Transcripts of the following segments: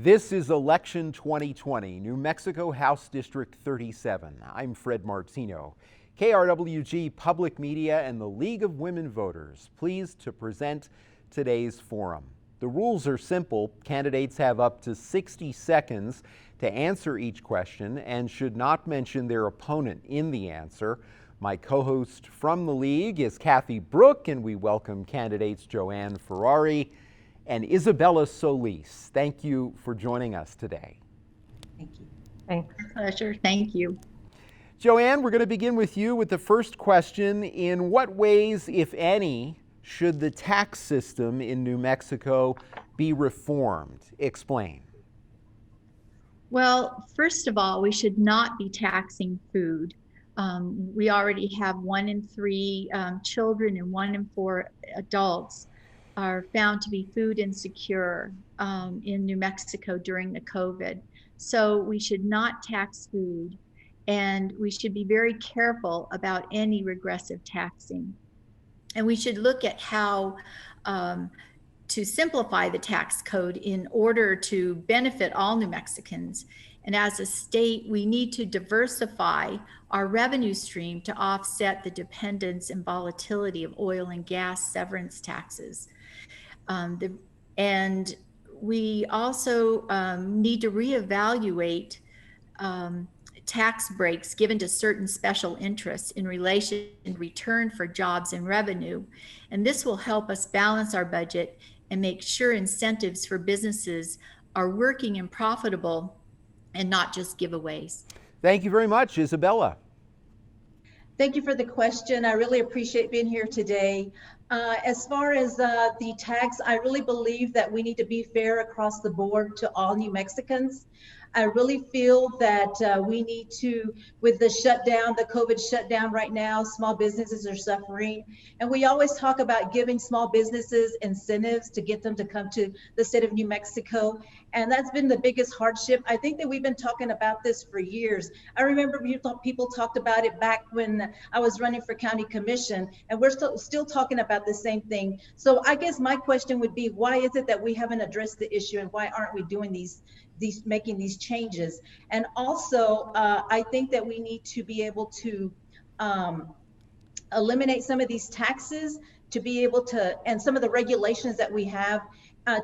This is Election 2020, New Mexico House District 37. I'm Fred Martino. KRWG Public Media and the League of Women Voters pleased to present today's forum. The rules are simple. Candidates have up to 60 seconds to answer each question and should not mention their opponent in the answer. My co-host from the League is Kathy Brook, and we welcome candidates Joanne Ferrary and Isabella Solis. Thank you for joining us today. Thank you. Thanks. Pleasure. Thank you. Joanne, we're going to begin with you with the first question. In what ways, if any, should the tax system in New Mexico be reformed? Explain. Well, first of all, we should not be taxing food. We already have 1 in 3 children and 1 in 4 adults are found to be food insecure in New Mexico during the COVID. So we should not tax food, and we should be very careful about any regressive taxing. And we should look at how to simplify the tax code in order to benefit all New Mexicans. And as a state, we need to diversify our revenue stream to offset the dependence and volatility of oil and gas severance taxes. And we also need to reevaluate tax breaks given to certain special interests in return for jobs and revenue. And this will help us balance our budget and make sure incentives for businesses are working and profitable and not just giveaways. Thank you very much, Isabella. Thank you for the question. I really appreciate being here today. As far as the tax, I really believe that we need to be fair across the board to all New Mexicans. I really feel that we need to, with the shutdown, the COVID shutdown right now, small businesses are suffering. And we always talk about giving small businesses incentives to get them to come to the state of New Mexico. And that's been the biggest hardship. I think that we've been talking about this for years. I remember people talked about it back when I was running for county commission, and we're still talking about the same thing. So I guess my question would be, why is it that we haven't addressed the issue, and why aren't we doing making these changes? And also, I think that we need to be able to eliminate some of these taxes to be able to, and some of the regulations that we have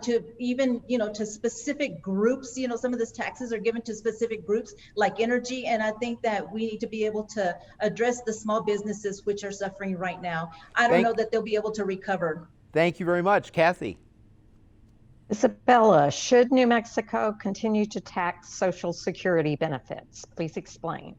to even, to specific groups. Some of these taxes are given to specific groups like energy. And I think that we need to be able to address the small businesses which are suffering right now. I don't know that they'll be able to recover. Thank you very much. Kathy. Isabella, should New Mexico continue to tax Social Security benefits? Please explain.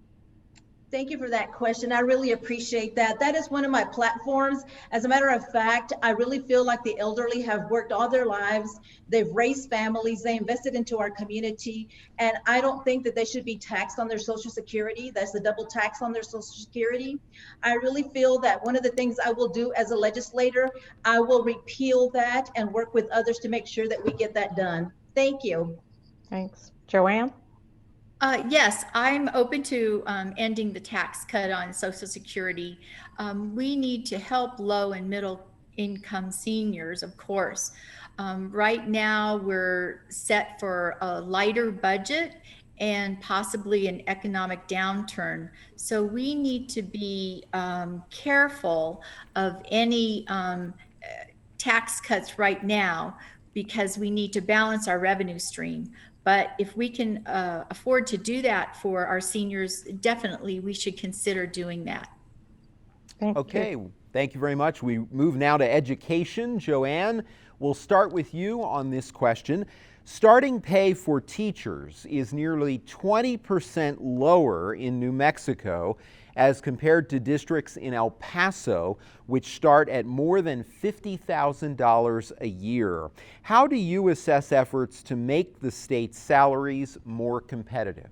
Thank you for that question. I really appreciate that. That is one of my platforms. As a matter of fact, I really feel like the elderly have worked all their lives. They've raised families, they invested into our community, and I don't think that they should be taxed on their Social Security. That's the double tax on their Social Security. I really feel that one of the things I will do as a legislator, I will repeal that and work with others to make sure that we get that done. Thank you. Thanks. Joanne? Yes, I'm open to ending the tax cut on Social Security. We need to help low and middle income seniors, of course. Right now, we're set for a lighter budget and possibly an economic downturn. So we need to be careful of any tax cuts right now, because we need to balance our revenue stream. But if we can afford to do that for our seniors, definitely we should consider doing that. Okay, thank you very much. We move now to education. Joanne, we'll start with you on this question. Starting pay for teachers is nearly 20% lower in New Mexico as compared to districts in El Paso, which start at more than $50,000 a year. How do you assess efforts to make the state's salaries more competitive?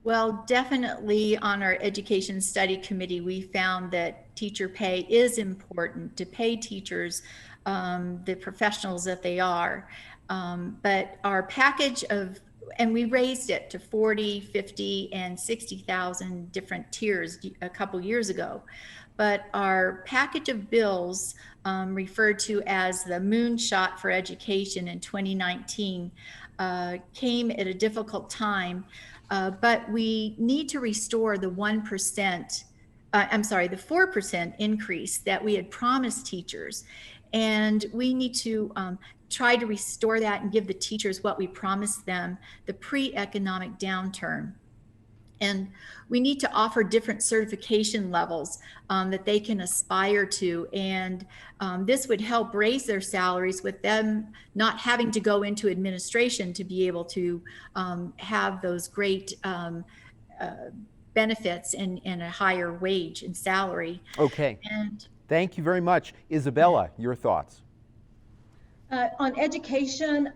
Well, definitely on our Education Study Committee, we found that teacher pay is important, to pay teachers the professionals that they are. But our package of, and we raised it to 40, 50, and 60,000 different tiers a couple years ago. but our package of bills, referred to as the moonshot for education in 2019, came at a difficult time, but we need to restore the 1%, the 4% increase that we had promised teachers. And we need to try to restore that and give the teachers what we promised them, the pre-economic downturn. And we need to offer different certification levels that they can aspire to. And this would help raise their salaries with them not having to go into administration to be able to have those great benefits and a higher wage and salary. Okay. And thank you very much. Isabella, your thoughts. On education,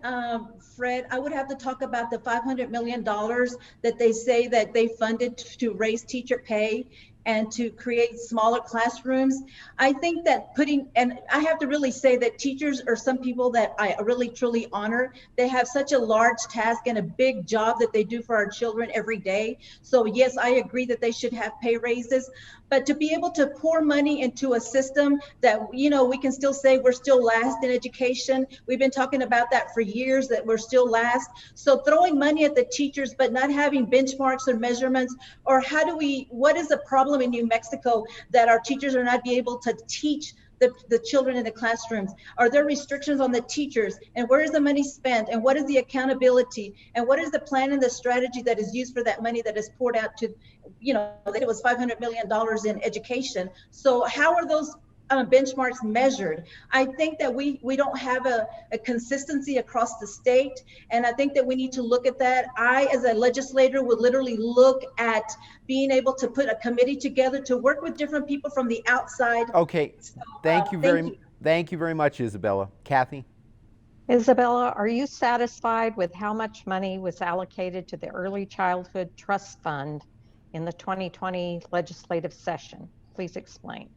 Fred, I would have to talk about the $500 million that they say that they funded to raise teacher pay and to create smaller classrooms. I think that and I have to really say that teachers are some people that I really truly honor. They have such a large task and a big job that they do for our children every day. So yes, I agree that they should have pay raises, but to be able to pour money into a system that, you know, we can still say we're still last in education. We've been talking about that for years, that we're still last. So throwing money at the teachers, but not having benchmarks or measurements, or what is the problem in New Mexico that our teachers are not be able to teach the children in the classrooms? Are there restrictions on the teachers? And where is the money spent? And what is the accountability? And what is the plan and the strategy that is used for that money that is poured out to, you know, that it was $500 million in education? So how are those benchmarks measured? I think that we don't have a consistency across the state, and I think that we need to look at that. I, as a legislator, would literally look at being able to put a committee together to work with different people from the outside. Okay, so, thank you very much, Isabella. Kathy? Isabella, are you satisfied with how much money was allocated to the Early Childhood Trust Fund in the 2020 legislative session? Please explain.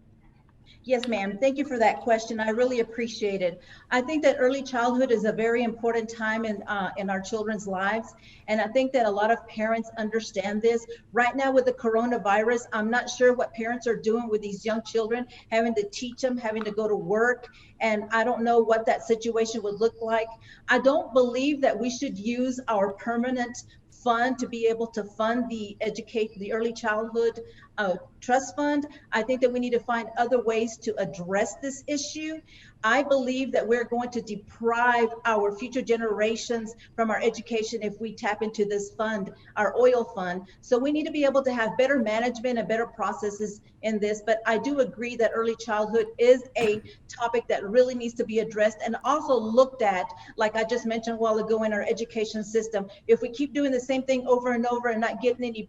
Yes, ma'am. Thank you for that question. I really appreciate it. I think that early childhood is a very important time in our children's lives. And I think that a lot of parents understand this. Right now with the coronavirus, I'm not sure what parents are doing with these young children, having to teach them, having to go to work. And I don't know what that situation would look like. I don't believe that we should use our permanent fund to be able to fund the early childhood trust fund. I think that we need to find other ways to address this issue. I believe that we're going to deprive our future generations from our education if we tap into this fund, our oil fund. So we need to be able to have better management and better processes in this. But I do agree that early childhood is a topic that really needs to be addressed and also looked at, like I just mentioned a while ago, in our education system. If we keep doing the same thing over and over and not getting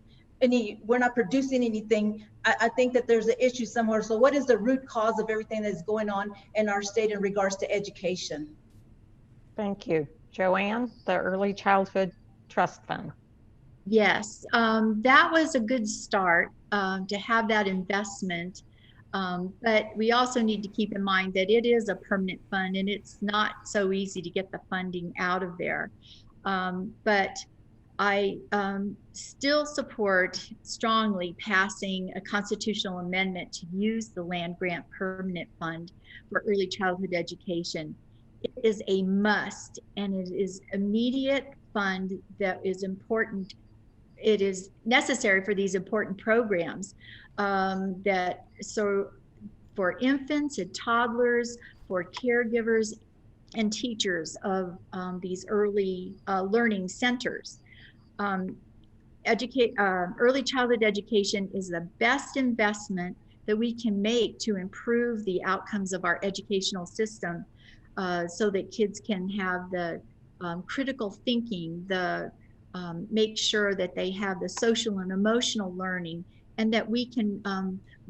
we're not producing anything, I think that there's an issue somewhere. So what is the root cause of everything that's going on in our state in regards to education? Thank you. Joanne, the Early Childhood Trust Fund. yes, that was a good start to have that investment. But we also need to keep in mind that it is a permanent fund and it's not so easy to get the funding out of there. But I still support strongly passing a constitutional amendment to use the land grant permanent fund for early childhood education. It is a must, and it is immediate fund that is important. It is necessary for these important programs so for infants and toddlers, for caregivers and teachers of these early learning centers. Early childhood education is the best investment that we can make to improve the outcomes of our educational system, so that kids can have the critical thinking, make sure that they have the social and emotional learning, and that we can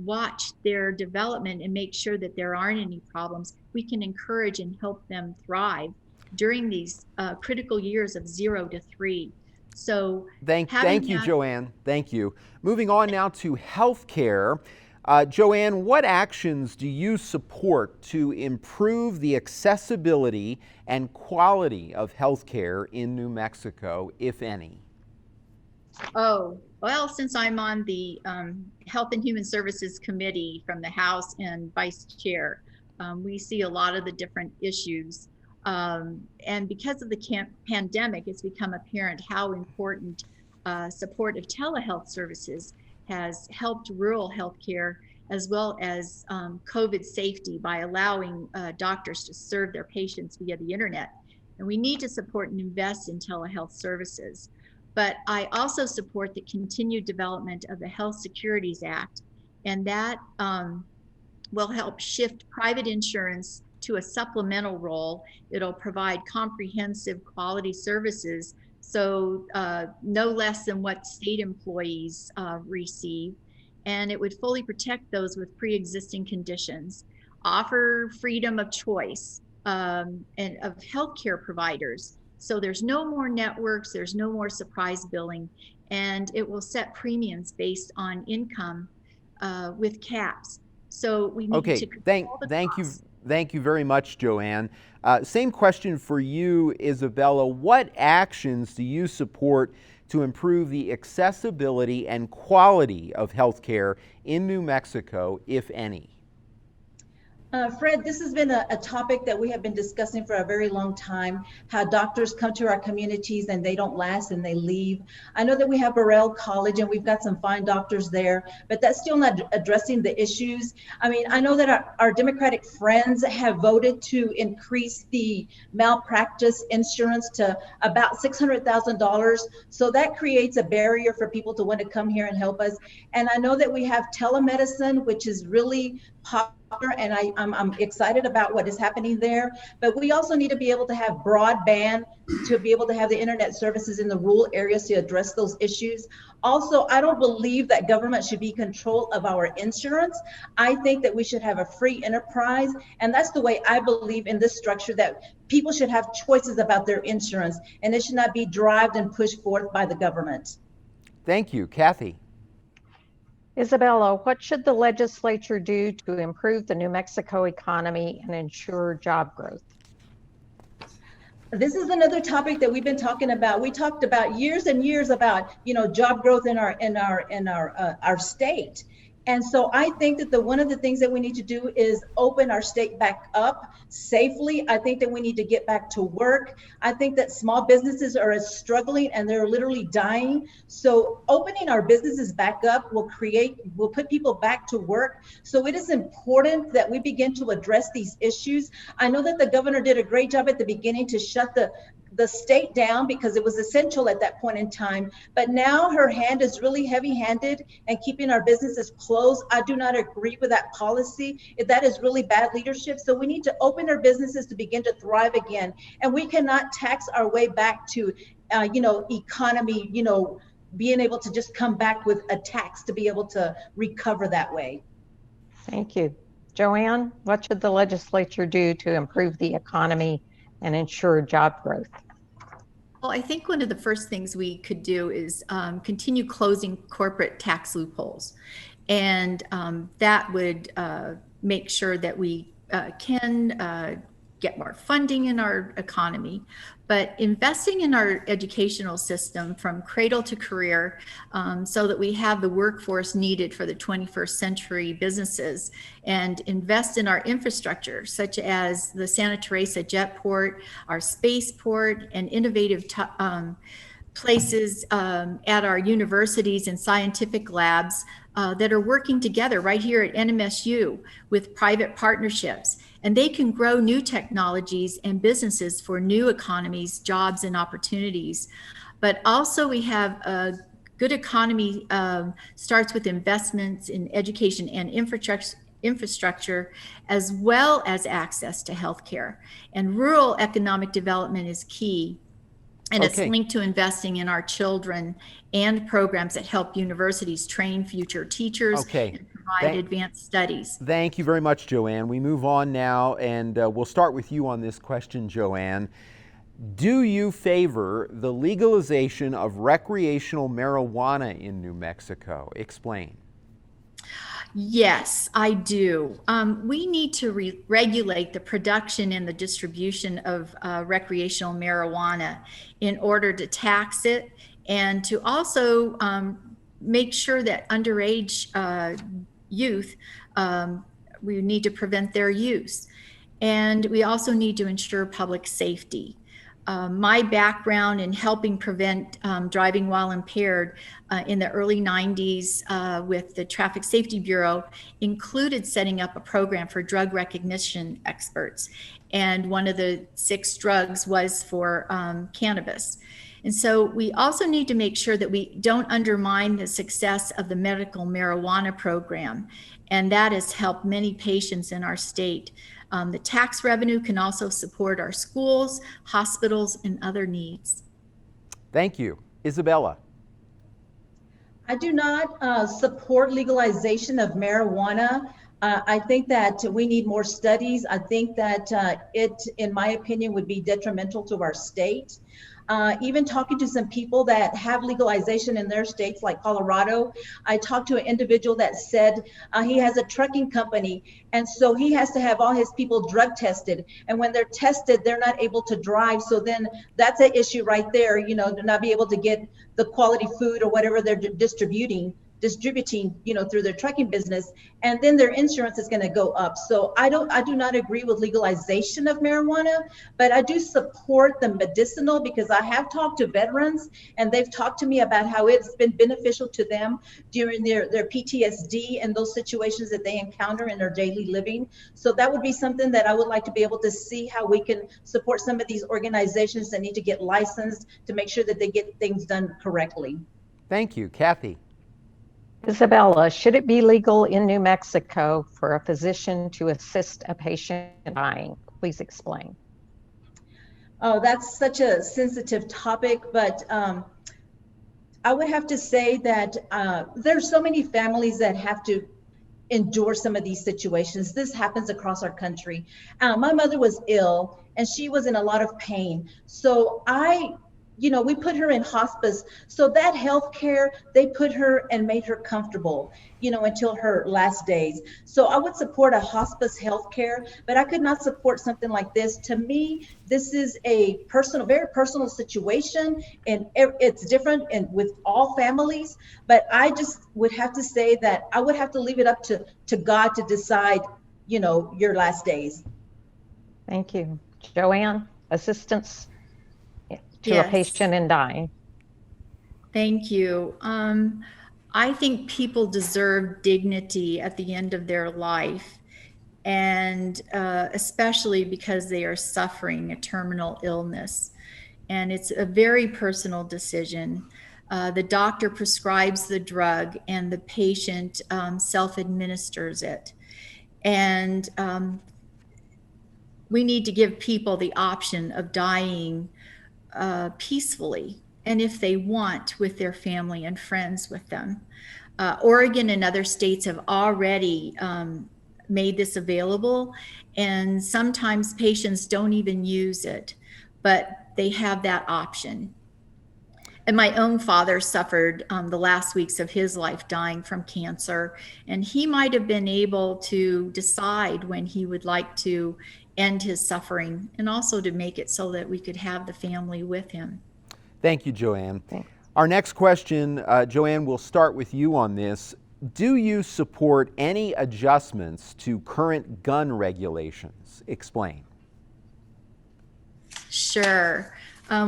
watch their development and make sure that there aren't any problems. We can encourage and help them thrive during these critical years of 0 to 3. So thank you, Joanne. Thank you. Moving on now to healthcare. Joanne, what actions do you support to improve the accessibility and quality of healthcare in New Mexico, if any? Oh, well, since I'm on the Health and Human Services Committee from the House and Vice Chair, we see a lot of the different issues. And because of the pandemic, it's become apparent how important support of telehealth services has helped rural healthcare as well as COVID safety by allowing doctors to serve their patients via the internet. And we need to support and invest in telehealth services. But I also support the continued development of the Health Securities Act, and that will help shift private insurance to a supplemental role. It'll provide comprehensive quality services, so no less than what state employees receive, and it would fully protect those with pre-existing conditions, offer freedom of choice and of healthcare providers. So there's no more networks, there's no more surprise billing, and it will set premiums based on income with caps. So we need to control the costs. Thank you very much, Joanne. Same question for you, Isabella. What actions do you support to improve the accessibility and quality of healthcare in New Mexico, if any? Fred, this has been a topic that we have been discussing for a very long time, how doctors come to our communities and they don't last and they leave. I know that we have Burrell College and we've got some fine doctors there, but that's still not addressing the issues. I mean, I know that our Democratic friends have voted to increase the malpractice insurance to about $600,000. So that creates a barrier for people to want to come here and help us. And I know that we have telemedicine, which is really popular, and I'm excited about what is happening there. But we also need to be able to have broadband to be able to have the internet services in the rural areas to address those issues. Also, I don't believe that government should be in control of our insurance. I think that we should have a free enterprise, and that's the way I believe in this structure, that people should have choices about their insurance, and it should not be driven and pushed forth by the government. Thank you. Kathy. Isabella, what should the legislature do to improve the New Mexico economy and ensure job growth? This is another topic that we've been talking about. We talked about years and years about, job growth in our state. And so I think that one of the things that we need to do is open our state back up safely. I think that we need to get back to work. I think that small businesses are struggling and they're literally dying. So opening our businesses back up will put people back to work. So it is important that we begin to address these issues. I know that the governor did a great job at the beginning to shut the state down because it was essential at that point in time. But now her hand is really heavy-handed and keeping our businesses closed. I do not agree with that policy. That is really bad leadership. So we need to open our businesses to begin to thrive again. And we cannot tax our way back to, economy, being able to just come back with a tax to be able to recover that way. Thank you. Joanne, what should the legislature do to improve the economy and ensure job growth? Well, I think one of the first things we could do is continue closing corporate tax loopholes. And that would make sure that we can get more funding in our economy, but investing in our educational system from cradle to career so that we have the workforce needed for the 21st century businesses, and invest in our infrastructure, such as the Santa Teresa Jetport, our spaceport, and innovative places at our universities and scientific labs that are working together right here at NMSU with private partnerships. And they can grow new technologies and businesses for new economies, jobs, and opportunities. But also we have a good economy starts with investments in education and infrastructure, as well as access to healthcare. And rural economic development is key. And it's linked to investing in our children and programs that help universities train future teachers and provide advanced studies. Thank you very much, Joanne. We move on now, and we'll start with you on this question, Joanne. Do you favor the legalization of recreational marijuana in New Mexico? Explain. Yes, I do. We need to regulate the production and the distribution of recreational marijuana in order to tax it and to also make sure that underage youth, we need to prevent their use. And we also need to ensure public safety. My background in helping prevent driving while impaired in the early 90s with the Traffic Safety Bureau included setting up a program for drug recognition experts. And one of the 6 drugs was for cannabis. And so we also need to make sure that we don't undermine the success of the medical marijuana program. And that has helped many patients in our state. The tax revenue can also support our schools, hospitals, and other needs. Thank you. Isabella. I do not support legalization of marijuana. I think that we need more studies. I think that it, in my opinion, would be detrimental to our state. Even talking to some people that have legalization in their states, like Colorado, I talked to an individual that said he has a trucking company, and so he has to have all his people drug tested. And when they're tested, they're not able to drive. So then that's an issue right there, you know, to not be able to get the quality food or whatever they're distributing, you know, through their trucking business, and then their insurance is going to go up. So I do not agree with legalization of marijuana, but I do support the medicinal, because I have talked to veterans and they've talked to me about how it's been beneficial to them during their PTSD and those situations that they encounter in their daily living. So that would be something that I would like to be able to see how we can support some of these organizations that need to get licensed to make sure that they get things done correctly. Thank you. Kathy. Isabella, should it be legal in New Mexico for a physician to assist a patient dying? Please explain. Oh, that's such a sensitive topic, but I would have to say that there's so many families that have to endure some of these situations. This happens across our country. My mother was ill and she was in a lot of pain. So we put her in hospice. So that healthcare, they put her and made her comfortable, until her last days. So I would support a hospice healthcare, but I could not support something like this. To me, this is a very personal situation, and it's different with all families. But I just would have to say that I would have to leave it up to God to decide, your last days. Thank you. Joanne, assistance to Yes. a patient in dying. Thank you. I think people deserve dignity at the end of their life, and especially because they are suffering a terminal illness. And it's a very personal decision. The doctor prescribes the drug and the patient self-administers it. And we need to give people the option of dying peacefully, and if they want, with their family and friends with them. Oregon and other states have already made this available, and sometimes patients don't even use it, but they have that option. And my own father suffered the last weeks of his life dying from cancer, and he might have been able to decide when he would like to end his suffering, and also to make it so that we could have the family with him. Thank you, Joanne. Thanks. Our next question, Joanne, we'll start with you on this. Do you support any adjustments to current gun regulations? Explain. Sure.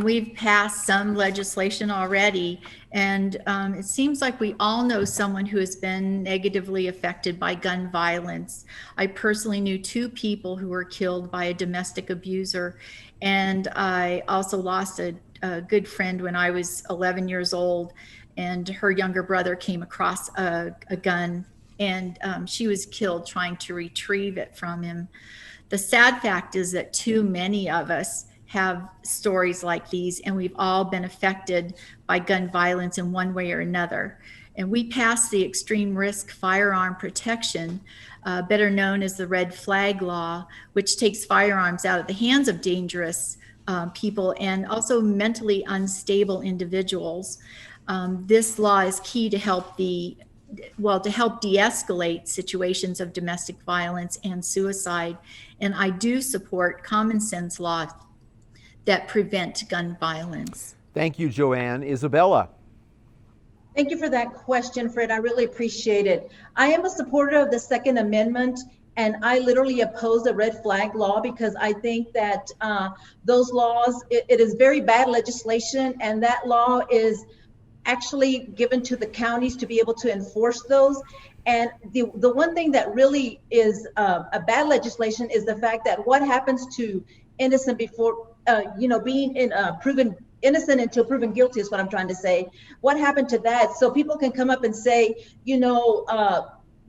We've passed some legislation already, and it seems like we all know someone who has been negatively affected by gun violence. I personally knew 2 people who were killed by a domestic abuser, and I also lost a good friend when I was 11 years old, and her younger brother came across a gun, and she was killed trying to retrieve it from him. The sad fact is that too many of us have stories like these, and we've all been affected by gun violence in one way or another. And we passed the extreme risk firearm protection, better known as the red flag law, which takes firearms out of the hands of dangerous people and also mentally unstable individuals. This law is key to help de-escalate situations of domestic violence and suicide. And I do support common sense laws that prevent gun violence. Thank you, Joanne. Isabella. Thank you for that question, Fred. I really appreciate it. I am a supporter of the Second Amendment, and I literally oppose the red flag law because I think that those laws, it is very bad legislation, and that law is actually given to the counties to be able to enforce those. And the one thing that really is a bad legislation is the fact that what happens to innocent before, being proven innocent until proven guilty is what I'm trying to say. What happened to that? So people can come up and say,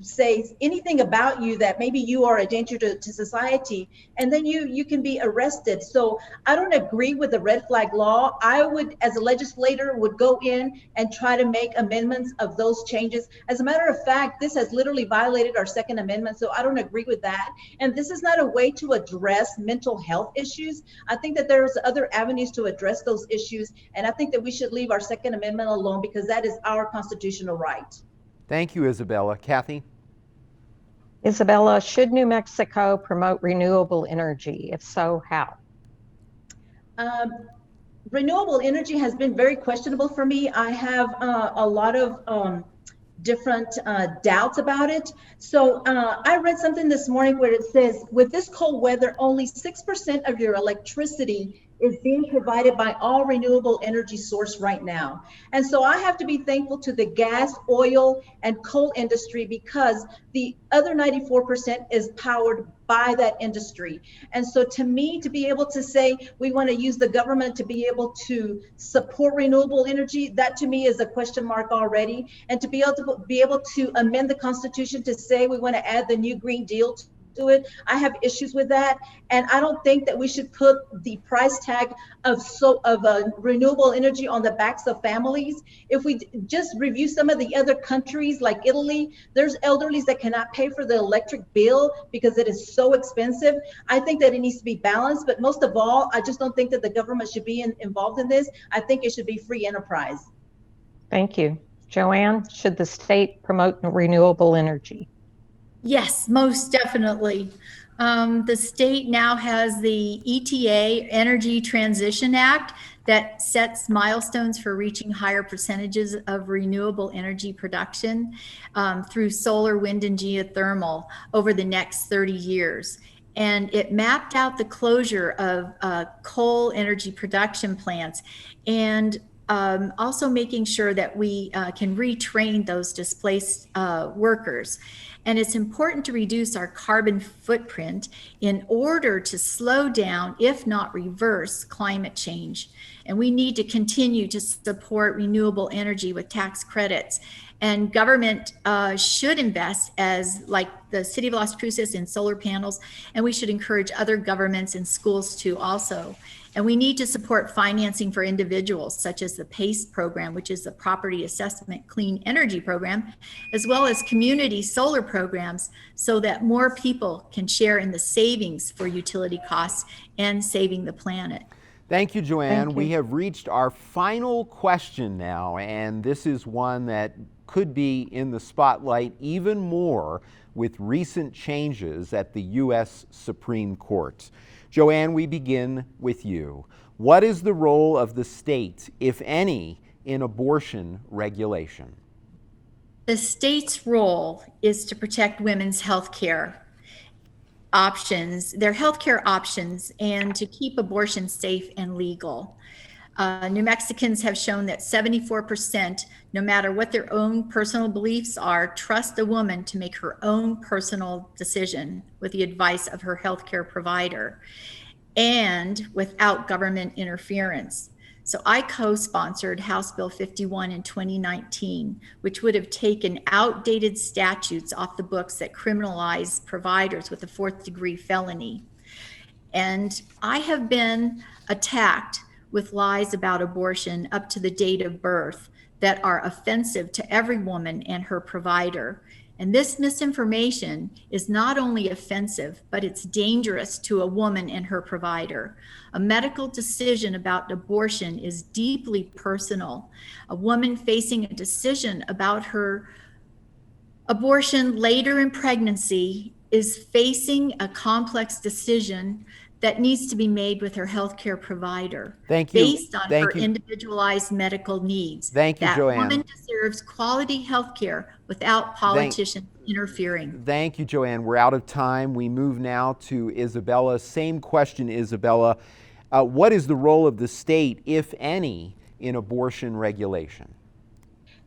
say anything about you that maybe you are a danger to society, and then you can be arrested. So I don't agree with the red flag law. I would, as a legislator, would go in and try to make amendments of those changes. As a matter of fact, this has literally violated our Second Amendment, so I don't agree with that. And this is not a way to address mental health issues. I think that there's other avenues to address those issues, and I think that we should leave our Second Amendment alone because that is our constitutional right. Thank you, Isabella. Kathy? Isabella, should New Mexico promote renewable energy? If so, how? Renewable energy has been very questionable for me. I have a lot of different doubts about it. So I read something this morning where it says, with this cold weather, only 6% of your electricity is being provided by all renewable energy source right now. And so I have to be thankful to the gas, oil, and coal industry because the other 94% is powered by that industry. And so to me, to be able to say we want to use the government to be able to support renewable energy, that to me is a question mark already. And to be able to amend the Constitution to say we want to add the new Green Deal to it, I have issues with that. And I don't think that we should put the price tag of renewable energy on the backs of families. If we just review some of the other countries like Italy, there's elderlies that cannot pay for the electric bill because it is so expensive. I think that it needs to be balanced, but most of all, I just don't think that the government should be involved in this. I think it should be free enterprise. Thank you. Joanne, should the state promote renewable energy? Yes, most definitely. The state now has the ETA, Energy Transition Act, that sets milestones for reaching higher percentages of renewable energy production through solar, wind, and geothermal over the next 30 years. And it mapped out the closure of coal energy production plants and also making sure that we can retrain those displaced workers. And it's important to reduce our carbon footprint in order to slow down, if not reverse, climate change. And we need to continue to support renewable energy with tax credits. And government should invest, as like the city of Las Cruces, in solar panels, and we should encourage other governments and schools to also. And we need to support financing for individuals, such as the PACE program, which is the Property Assessment Clean Energy Program, as well as community solar programs, so that more people can share in the savings for utility costs and saving the planet. Thank you, Joanne. Thank you. We have reached our final question now, and this is one that could be in the spotlight even more with recent changes at the U.S. Supreme Court. Joanne, we begin with you. What is the role of the state, if any, in abortion regulation? The state's role is to protect women's health care options, their healthcare options, and to keep abortion safe and legal. New Mexicans have shown that 74%, no matter what their own personal beliefs are, trust a woman to make her own personal decision with the advice of her healthcare provider and without government interference. So I co-sponsored House Bill 51 in 2019, which would have taken outdated statutes off the books that criminalize providers with a 4th-degree felony. And I have been attacked with lies about abortion up to the date of birth that are offensive to every woman and her provider. And this misinformation is not only offensive, but it's dangerous to a woman and her provider. A medical decision about abortion is deeply personal. A woman facing a decision about her abortion later in pregnancy is facing a complex decision that needs to be made with her healthcare provider. Thank you. Based on Thank her you. individualized medical needs. Thank you, that Joanne. woman deserves quality healthcare without politicians interfering. Thank you, Joanne. We're out of time. We move now to Isabella. Same question, Isabella. What is the role of the state, if any, in abortion regulation?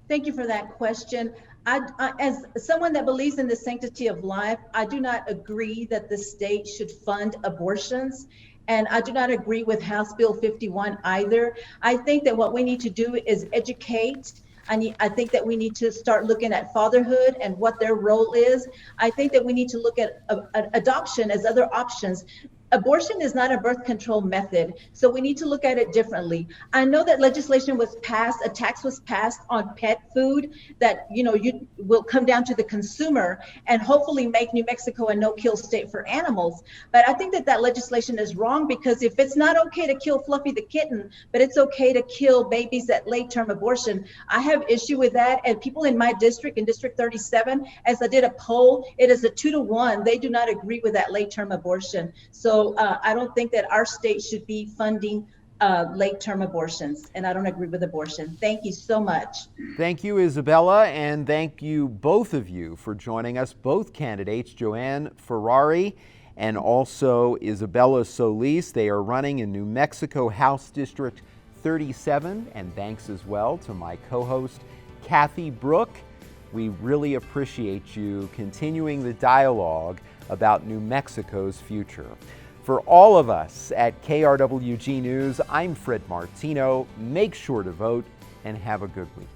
Thank you for that question. As someone that believes in the sanctity of life, I do not agree that the state should fund abortions. And I do not agree with House Bill 51 either. I think that what we need to do is educate. I think that we need to start looking at fatherhood and what their role is. I think that we need to look at adoption as other options. Abortion is not a birth control method, so we need to look at it differently. I know that legislation was passed, a tax was passed on pet food that, you will come down to the consumer and hopefully make New Mexico a no-kill state for animals. But I think that that legislation is wrong, because if it's not okay to kill Fluffy the kitten, but it's okay to kill babies at late-term abortion, I have issue with that. And people in my district, in District 37, as I did a poll, it is a 2-to-1. They do not agree with that late-term abortion. So I don't think that our state should be funding late-term abortions, and I don't agree with abortion. Thank you so much. Thank you, Isabella, and thank you, both of you, for joining us, both candidates, Joanne Ferrary and also Isabella Solis. They are running in New Mexico House District 37, and thanks as well to my co-host, Kathy Brook. We really appreciate you continuing the dialogue about New Mexico's future. For all of us at KRWG News, I'm Fred Martino. Make sure to vote and have a good week.